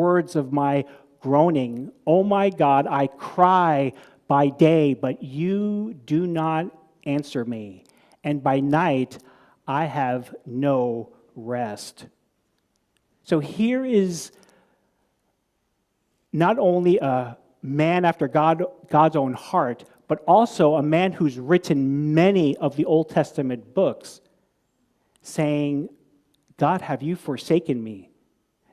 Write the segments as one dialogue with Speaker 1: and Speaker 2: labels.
Speaker 1: words of my groaning. Oh my God, I cry by day, but you do not answer me. And by night, I have no rest. So here is not only a man after God's own heart, but also a man who's written many of the Old Testament books, saying, God, have you forsaken me?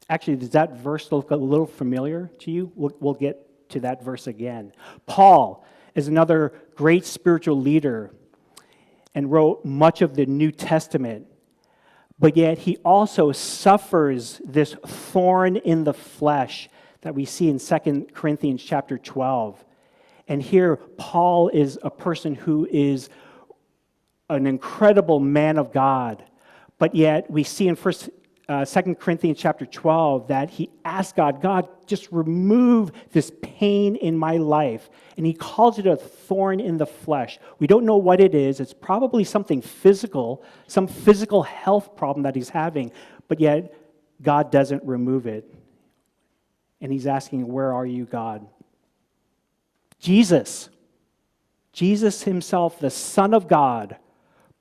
Speaker 1: Actually, does that verse look a little familiar to you? We'll get to that verse again. Paul is another great spiritual leader and wrote much of the New Testament, but yet he also suffers this thorn in the flesh that we see in 2 Corinthians chapter 12. And here, Paul is a person who is an incredible man of God, but yet we see in 2 Corinthians chapter 12 that he asked God, God, just remove this pain in my life. And he calls it a thorn in the flesh. We don't know what it is. It's probably something physical, some physical health problem that he's having, but yet God doesn't remove it. And he's asking, where are you, God? Jesus himself, the Son of God,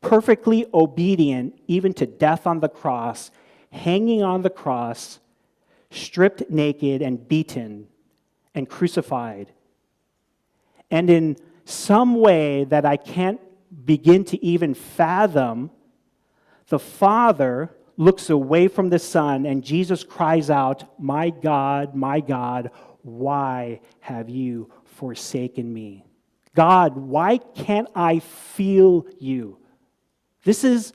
Speaker 1: perfectly obedient even to death on the cross, hanging on the cross, stripped naked and beaten and crucified. And in some way that I can't begin to even fathom, the Father looks away from the Son, and Jesus cries out, my God, why have you forsaken me? God, why can't I feel you? This is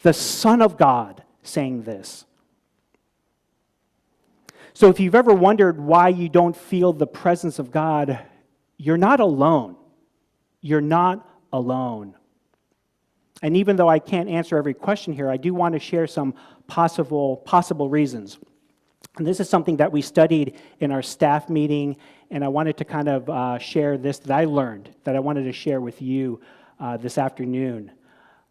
Speaker 1: the Son of God saying this. So if you've ever wondered why you don't feel the presence of God, you're not alone. You're not alone. And even though I can't answer every question here, I do want to share some possible reasons. And this is something that we studied in our staff meeting, and I wanted to kind of share this that I learned, that I wanted to share with you this afternoon.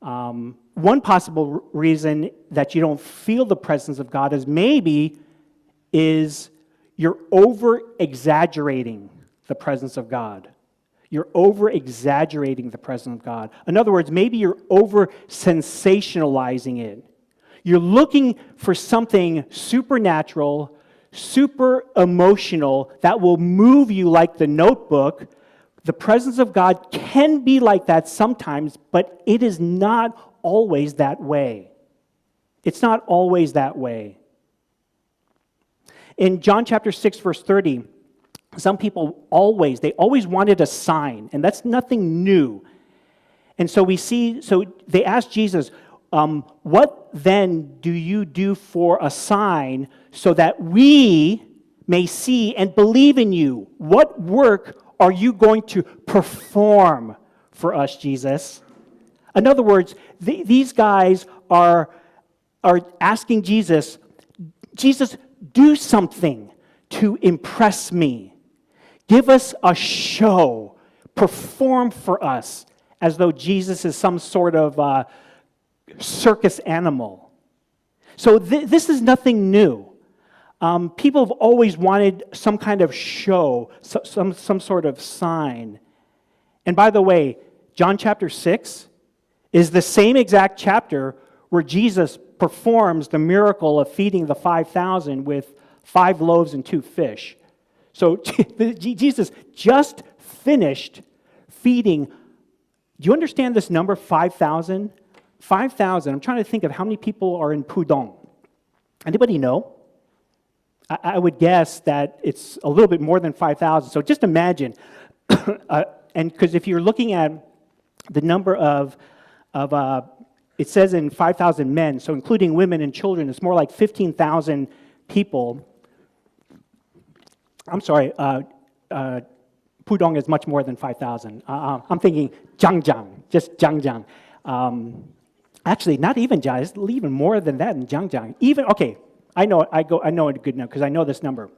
Speaker 1: One possible reason that you don't feel the presence of God is you're over-exaggerating the presence of God. You're over-exaggerating the presence of God. In other words, maybe you're over-sensationalizing it. You're looking for something supernatural, super emotional that will move you like the Notebook. The presence of God can be like that sometimes, but it is not always that way. It's not always that way. In John chapter 6, verse 30, some people always wanted a sign, and that's nothing new. And so they asked Jesus, what then do you do for a sign so that we may see and believe in you? What work are you going to perform for us, Jesus? In other words, these guys are asking Jesus, do something to impress me. Give us a show. Perform for us, as though Jesus is some sort of circus animal. So this is nothing new. People have always wanted some kind of show, some sort of sign. And by the way, John chapter 6 is the same exact chapter where Jesus performs the miracle of feeding the 5,000 with 5 loaves and 2 fish. So Jesus just finished feeding. Do you understand this number, 5,000? 5,000. I'm trying to think of how many people are in Pudong. Anybody know? I would guess that it's a little bit more than 5,000. So just imagine, and because if you're looking at the number of it says in 5,000 men, so including women and children, it's more like 15,000 people. I'm sorry, Pudong is much more than 5,000. I'm thinking Zhangjiang, just Zhangjiang. Actually, not even Jiang, it's even more than that in Zhangjiang. I know it good enough because I know this number.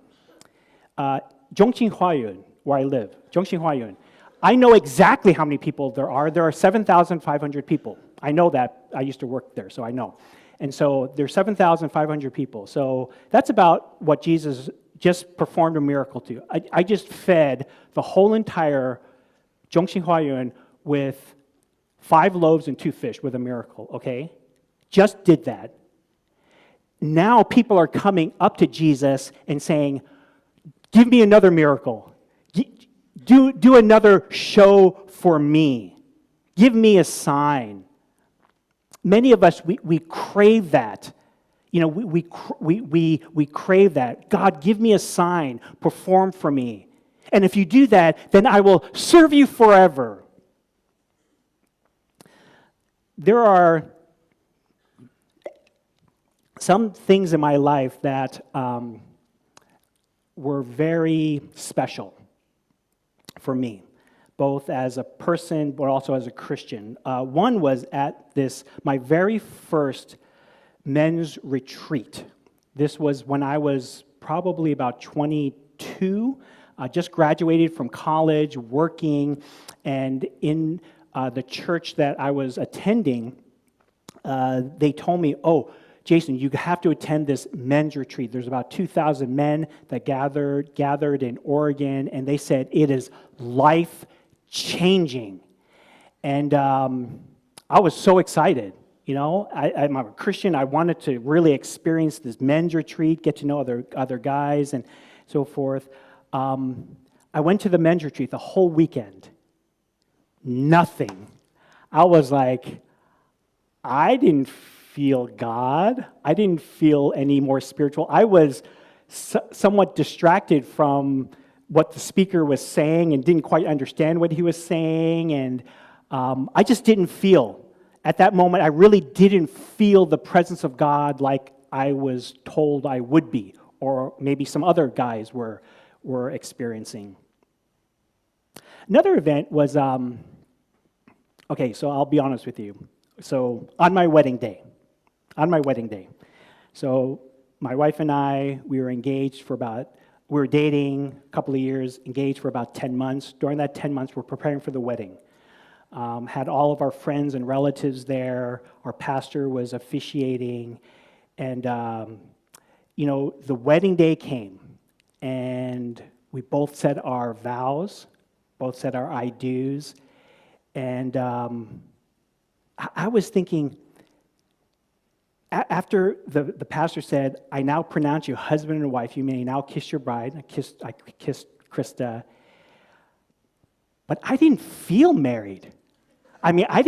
Speaker 1: Zhongqing Huayuan, where I live, Zhongqing Huayuan. I know exactly how many people there are. There are 7,500 people. I know that. I used to work there, so I know. And so there's 7,500 people. So that's about what Jesus just performed a miracle to. I just fed the whole entire Zhongxin Huayuan with 5 loaves and 2 fish with a miracle, okay? Just did that. Now people are coming up to Jesus and saying, give me another miracle. Do another show for me. Give me a sign. Many of us, we crave that. You know, we crave that. God, give me a sign. Perform for me. And if you do that, then I will serve you forever. There are some things in my life that were very special for me, both as a person but also as a Christian. One was at my very first men's retreat. This was when I was probably about 22, just graduated from college, working, and in the church that I was attending, they told me, oh, Jason, you have to attend this men's retreat. There's about 2,000 men that gathered in Oregon, and they said it is life-changing. And I was so excited. You know, I'm a Christian. I wanted to really experience this men's retreat, get to know other guys and so forth. I went to the men's retreat the whole weekend. Nothing. I was like, I didn't feel God. I didn't feel any more spiritual. I was somewhat distracted from what the speaker was saying and didn't quite understand what he was saying. And I just didn't feel. At that moment, I really didn't feel the presence of God like I was told I would be, or maybe some other guys were experiencing. Another event was, okay, so I'll be honest with you. So on my wedding day, so my wife and I, we were dating a couple of years, engaged for about 10 months. During that 10 months, we're preparing for the wedding. Had all of our friends and relatives there. Our pastor was officiating. And, the wedding day came. And we both said our vows, both said our I do's. And I was thinking, after the pastor said, I now pronounce you husband and wife, you may now kiss your bride. I kissed Krista. But I didn't feel married. I mean, I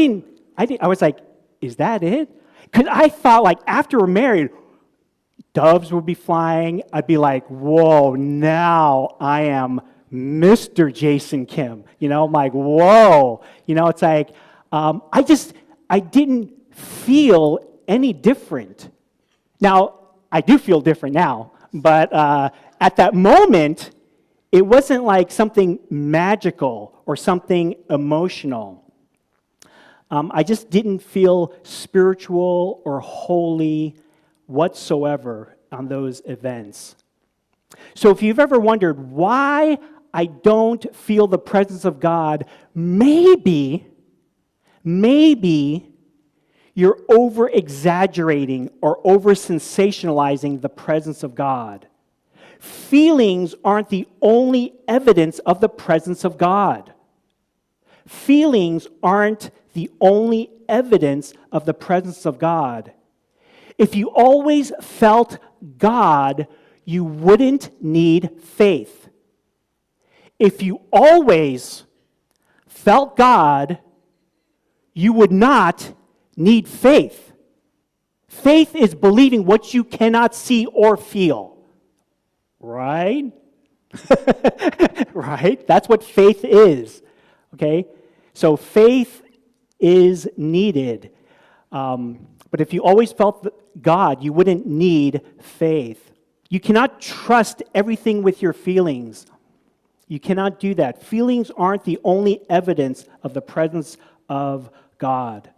Speaker 1: was like, is that it? Because I thought, like, after we're married, doves would be flying. I'd be like, whoa, now I am Mr. Jason Kim. You know, I'm like, whoa. You know, it's like, I didn't feel any different. Now, I do feel different now, but at that moment, it wasn't like something magical or something emotional. I just didn't feel spiritual or holy whatsoever on those events. So if you've ever wondered why I don't feel the presence of God, maybe you're over-exaggerating or over-sensationalizing the presence of God. Feelings aren't the only evidence of the presence of God. Feelings aren't the only evidence of the presence of God. If you always felt God, you wouldn't need faith. If you always felt God, you would not need faith. Faith is believing what you cannot see or feel. Right? Right? That's what faith is. Okay? So faith is needed. But if you always felt God, you wouldn't need faith. You cannot trust everything with your feelings. You cannot do that. Feelings aren't the only evidence of the presence of God.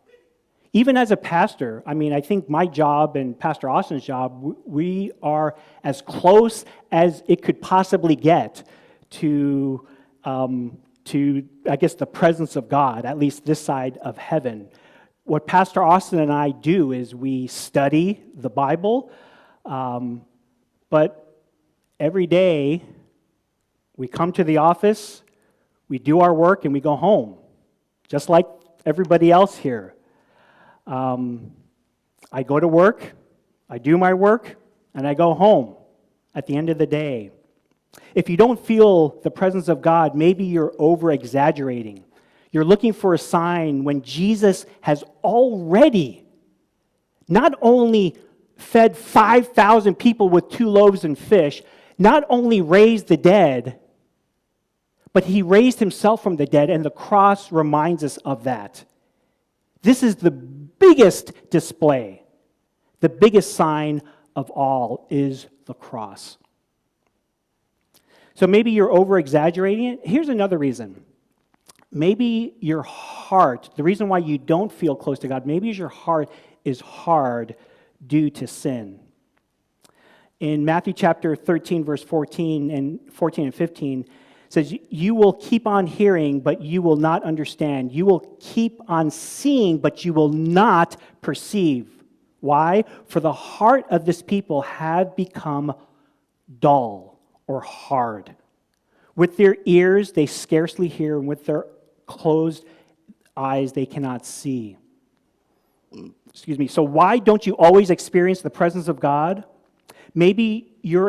Speaker 1: Even as a pastor, I mean, I think my job and Pastor Austin's job, we are as close as it could possibly get to I guess, the presence of God, at least this side of heaven. What Pastor Austin and I do is we study the Bible, but every day we come to the office, we do our work, and we go home, just like everybody else here. I go to work, I do my work, and I go home at the end of the day. If you don't feel the presence of God, maybe you're over-exaggerating. You're looking for a sign when Jesus has already not only fed 5,000 people with 2 loaves and fish, not only raised the dead, but he raised himself from the dead, and the cross reminds us of that. This is the biggest display. The biggest sign of all is the cross. So maybe you're over-exaggerating it. Here's another reason. Maybe your heart, the reason why you don't feel close to God, maybe your heart is hard due to sin. In Matthew chapter 13, verse 14 and 15, it says, you will keep on hearing, but you will not understand. You will keep on seeing, but you will not perceive. Why? For the heart of this people have become dull or hard. With their ears, they scarcely hear, and with their closed eyes, they cannot see. So why don't you always experience the presence of God? Maybe you're a